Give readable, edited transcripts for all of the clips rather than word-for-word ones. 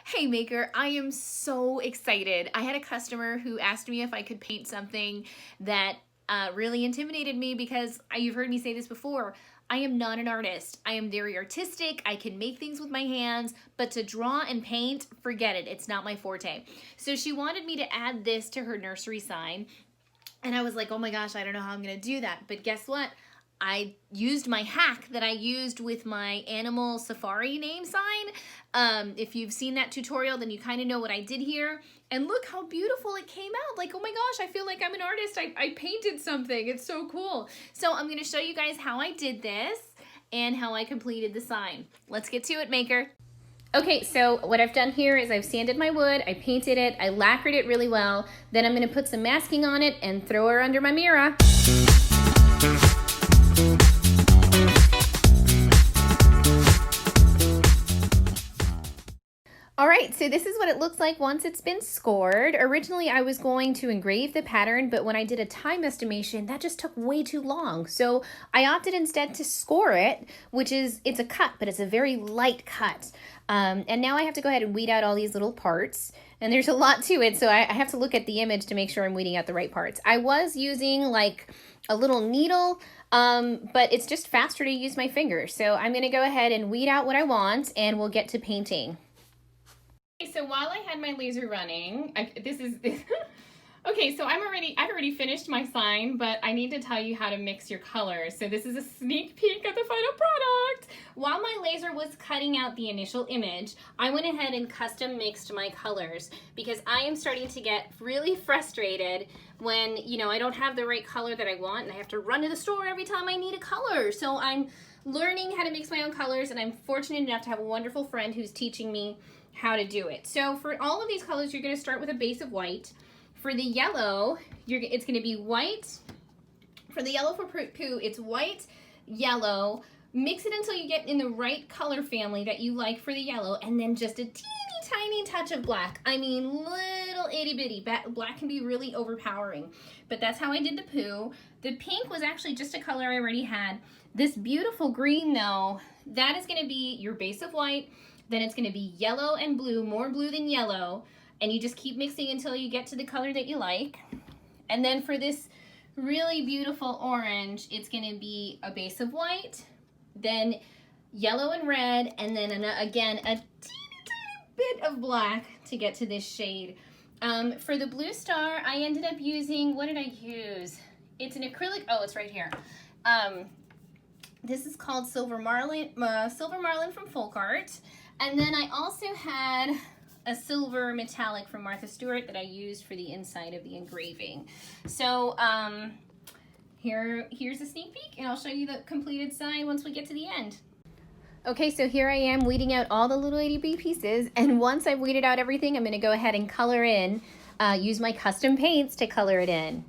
Hey Maker, I am so excited. I had a customer who asked me if I could paint something that really intimidated me because you've heard me say this before. I am not an artist. I am very artistic. I can make things with my hands, but to draw and paint, forget it. It's not my forte. So she wanted me to add this to her nursery sign. And I was like, oh my gosh, I don't know how I'm going to do that. But guess what? I used my hack that I used with my animal safari name sign. If you've seen that tutorial, then you kind of know what I did here. And look how beautiful it came out. Like, oh my gosh, I feel like I'm an artist. I painted something. It's so cool. So I'm going to show you guys how I did this and how I completed the sign. Let's get to it, Maker. Okay, so what I've done here is I've sanded my wood, I painted it, I lacquered it really well, then I'm going to put some masking on it and throw her under my mirror. All right, so this is what it looks like once it's been scored. Originally, I was going to engrave the pattern, but when I did a time estimation, that just took way too long. So I opted instead to score it, it's a cut, but it's a very light cut. And now I have to go ahead and weed out all these little parts. And there's a lot to it, so I have to look at the image to make sure I'm weeding out the right parts. I was using like a little needle, but it's just faster to use my fingers. So I'm gonna go ahead and weed out what I want, and we'll get to painting. So while I had my laser running, okay, so I've already finished my sign, but I need to tell you how to mix your colors. So this is a sneak peek at the final product. While my laser was cutting out the initial image, I went ahead and custom mixed my colors because I am starting to get really frustrated when, I don't have the right color that I want and I have to run to the store every time I need a color. So I'm learning how to mix my own colors, and I'm fortunate enough to have a wonderful friend who's teaching me how to do it. So for all of these colors, you're going to start with a base of white. For the yellow, it's going to be white. For the yellow for poo, it's white, yellow. Mix it until you get in the right color family that you like for the yellow, and then just a teeny tiny touch of black. I mean, little itty bitty. Black can be really overpowering, but that's how I did the poo. The pink was actually just a color I already had. This beautiful green, though, that is going to be your base of white. Then it's going to be yellow and blue, more blue than yellow, and you just keep mixing until you get to the color that you like. And then for this really beautiful orange, it's going to be a base of white, then yellow and red, and then again a teeny tiny bit of black to get to this shade. For the blue star, I ended up using, what did I use? It's an acrylic, oh, it's right here. This is called Silver Marlin from Folk Art. And then I also had a silver metallic from Martha Stewart that I used for the inside of the engraving. So here's a sneak peek, and I'll show you the completed sign once we get to the end. Okay, so here I am weeding out all the little itty bitty pieces, and once I've weeded out everything, I'm going to go ahead and color in, use my custom paints to color it in.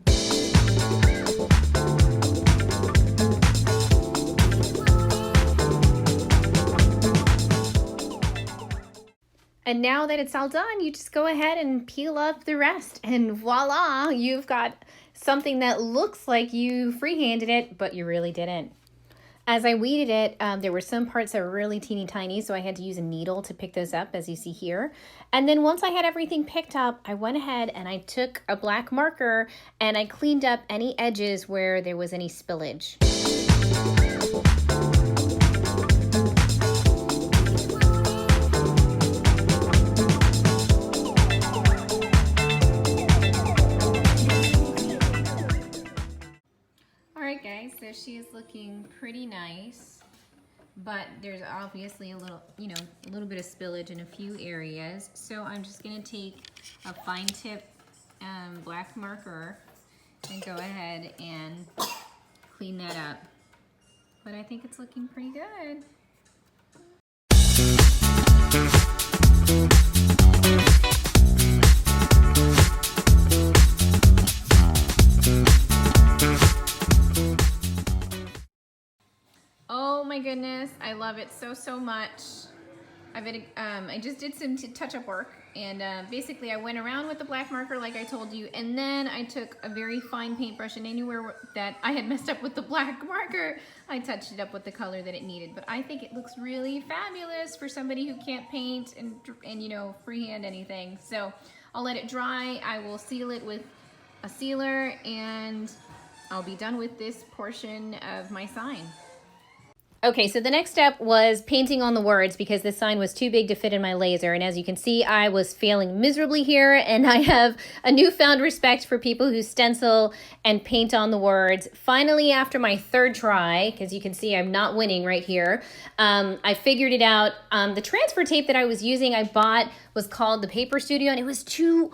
And now that it's all done, you just go ahead and peel up the rest, and voila, you've got something that looks like you freehanded it, but you really didn't. As I weeded it, there were some parts that were really teeny tiny, so I had to use a needle to pick those up, as you see here. And then once I had everything picked up, I went ahead and I took a black marker and I cleaned up any edges where there was any spillage. Guys, so she is looking pretty nice, but there's obviously a little bit of spillage in a few areas. So I'm just going to take a fine tip black marker and go ahead and clean that up. But I think it's looking pretty good. Oh my goodness, I love it so much. I just did some touch-up work, and basically I went around with the black marker like I told you, and then I took a very fine paintbrush, and anywhere that I had messed up with the black marker, I touched it up with the color that it needed. But I think it looks really fabulous for somebody who can't paint and you know, freehand anything. So I'll let it dry. I will seal it with a sealer, and I'll be done with this portion of my sign. Okay, so the next step was painting on the words because this sign was too big to fit in my laser. And as you can see, I was failing miserably here, and I have a newfound respect for people who stencil and paint on the words. Finally, after my third try, because you can see I'm not winning right here, I figured it out. The transfer tape that I was using, I bought, was called the Paper Studio, and it was too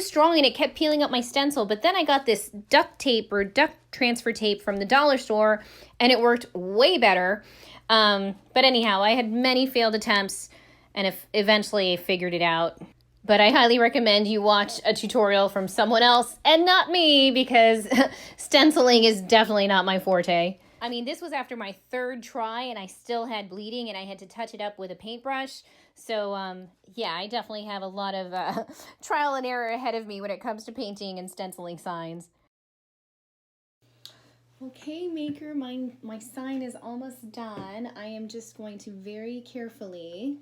strong and it kept peeling up my stencil. But then I got this duct tape or duct transfer tape from the dollar store, and it worked way better. But anyhow, I had many failed attempts and eventually figured it out. But I highly recommend you watch a tutorial from someone else and not me, because stenciling is definitely not my forte. I mean, this was after my third try and I still had bleeding and I had to touch it up with a paintbrush. So, yeah, I definitely have a lot of trial and error ahead of me when it comes to painting and stenciling signs. Okay, maker, my sign is almost done. I am just going to very carefully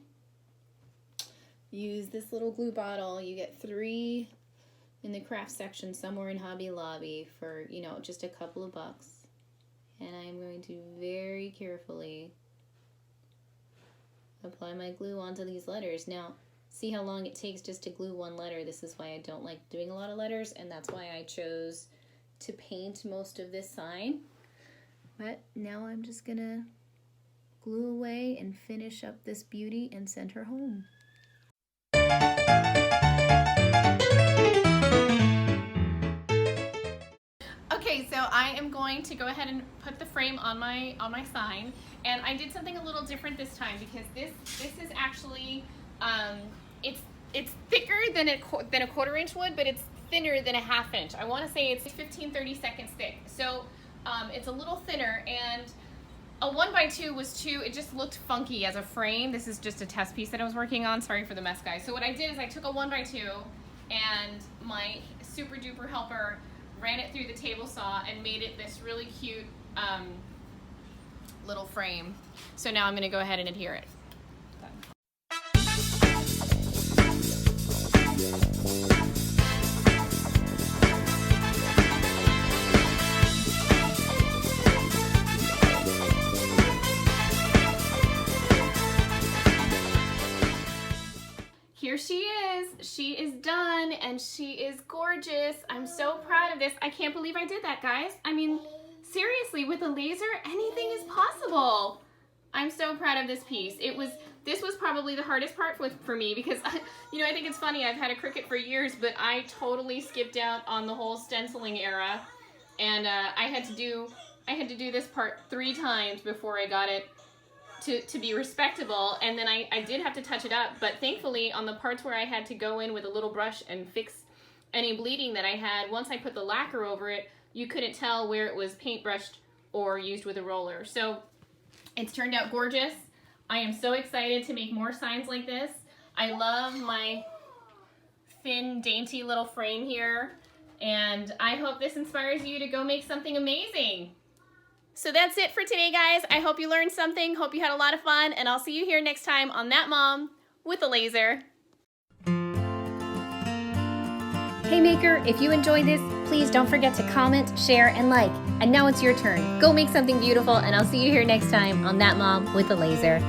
use this little glue bottle. You get 3 in the craft section somewhere in Hobby Lobby for, you know, just a couple of bucks. And I am going to very carefully apply my glue onto these letters. Now, see how long it takes just to glue one letter? This is why I don't like doing a lot of letters, and that's why I chose to paint most of this sign. But now I'm just gonna glue away and finish up this beauty and send her home. Okay, so I am going to go ahead and put the frame on my sign, and I did something a little different this time because this is actually it's thicker than a 1/4 inch wood, but it's thinner than a 1/2 inch. I want to say it's 15-30 seconds thick, so it's a little thinner. And a 1x2 was too, it just looked funky as a frame. This is just a test piece that I was working on. Sorry for the mess, guys. So what I did is I took a 1x2 and my super duper helper ran it through the table saw and made it this really cute little frame. So now I'm going to go ahead and adhere it. Here she is. She is done and she is gorgeous. I'm so proud of this. I can't believe I did that, guys. I mean, seriously, with a laser, anything is possible. I'm so proud of this piece. This was probably the hardest part for me because, you know, I think it's funny. I've had a Cricut for years, but I totally skipped out on the whole stenciling era, and I had to do this part 3 times before I got it to be respectable, and then I did have to touch it up, but thankfully on the parts where I had to go in with a little brush and fix any bleeding that I had, once I put the lacquer over it, you couldn't tell where it was paintbrushed or used with a roller. So it's turned out gorgeous. I am so excited to make more signs like this. I love my thin, dainty little frame here, and I hope this inspires you to go make something amazing. So that's it for today, guys. I hope you learned something, hope you had a lot of fun, and I'll see you here next time on That Mom with a Laser. Hey Maker, if you enjoyed this, please don't forget to comment, share, and like. And now it's your turn. Go make something beautiful, and I'll see you here next time on That Mom with a Laser.